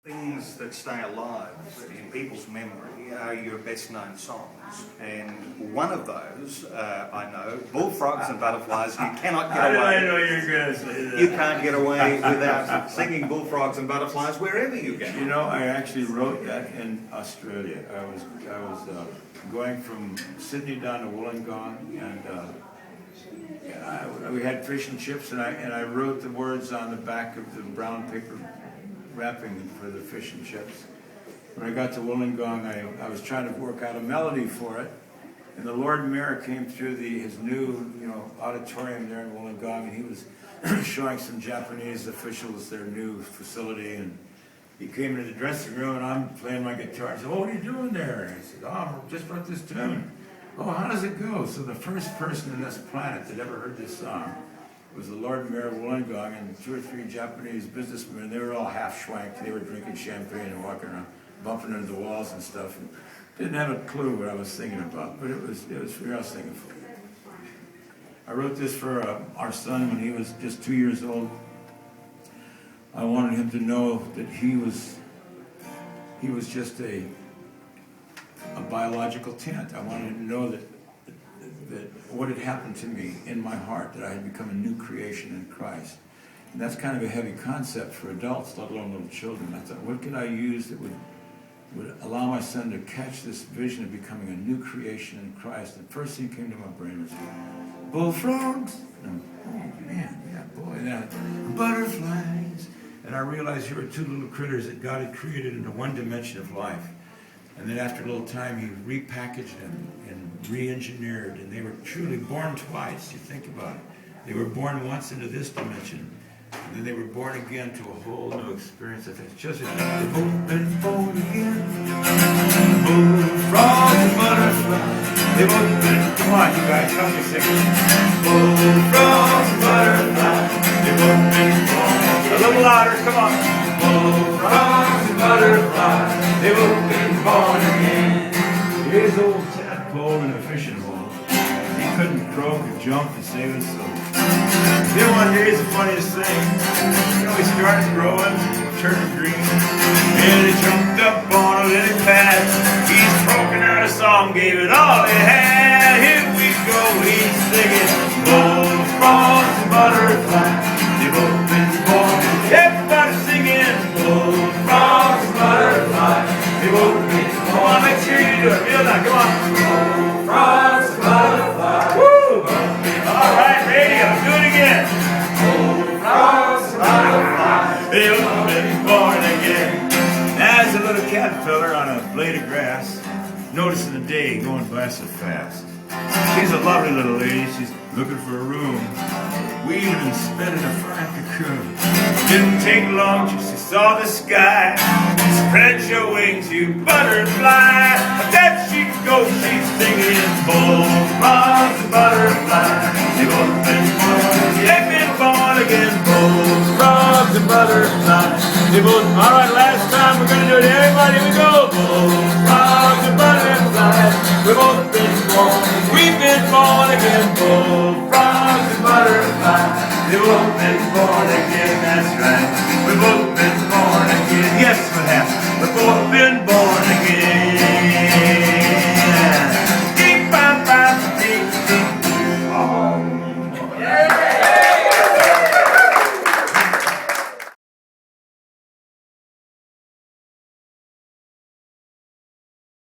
Things that stay alive in people's memory are your best known songs, and one of those I know, Bullfrogs and Butterflies. You cannot get away. I know you're going to say that. You can't get away without singing Bullfrogs and Butterflies wherever you go. You know, I actually wrote that in Australia. I was going from Sydney down to Wollongong, and we had fish and chips, and I wrote the words on the back of the brown paper wrapping for the fish and chips. When I got to Wollongong, I was trying to work out a melody for it, and the Lord Mayor came through his new auditorium there in Wollongong, and he was showing some Japanese officials their new facility, and he came into the dressing room, and I'm playing my guitar. I said, "Oh, what are you doing there?" And he said, "Oh, I just wrote this tune." "Oh, how does it go?" So the first person on this planet that ever heard this song was the Lord Mayor of Wollongong, and 2 or 3 Japanese businessmen. They were all half schwanked. They were drinking champagne and walking around, bumping into the walls and stuff, and didn't have a clue what I was singing about, but it was real singing for me. I wrote this for our son when he was just 2 years old. I wanted him to know that he was just a biological tent. I wanted him to know that what had happened to me in my heart, that I had become a new creation in Christ. And that's kind of a heavy concept for adults, let alone little children. I thought, what could I use that would allow my son to catch this vision of becoming a new creation in Christ? And the first thing came to my brain was bullfrogs. And oh man, yeah, boy, that butterflies. And I realized here were 2 little critters that God had created into one dimension of life. And then after a little time, he repackaged them and re-engineered, and they were truly born twice. You think about it. They were born once into this dimension, and then they were born again to a whole new experience. It's just they've both been born again. Bullfrogs and butterflies. They've both been. Come on, you guys, help me sing. Bullfrogs and butterflies. They've both been born. A little louder, come on. Bullfrogs and butterflies. They've both been born again. Here's old tadpole in a fishing hole. He couldn't croak or jump to save his soul. Then one day is the funniest thing. He started growing, turning green, and he jumped up on a lily pad. He's croaking out a song, gave it all he had. Here we go, he's singing bullfrogs and butterflies. They've both been born. Everybody singing bullfrogs and butterflies. They've both been born. Come on, make sure you do it. Feel that, come on. Bullfrogs and butterflies. Woo! All right, radio, do it again. Bullfrogs and butterflies. They've both been born again. As a little caterpillar on a blade of grass, noticing the day going by so fast. She's a lovely little lady. She's looking for a room, weaving and spinning a fine cocoon. Didn't take long till she saw the sky. Spread your wings, you butterfly. There she goes, she's singing bullfrogs and butterflies. They've both been born, they've been born again. Bullfrogs and butterflies. They both. All right, last time we're gonna do it. Everybody, we go. Bullfrogs and butterflies. We've both been born. We've been born again. Bullfrogs and butterflies. They've both been born again. That's right.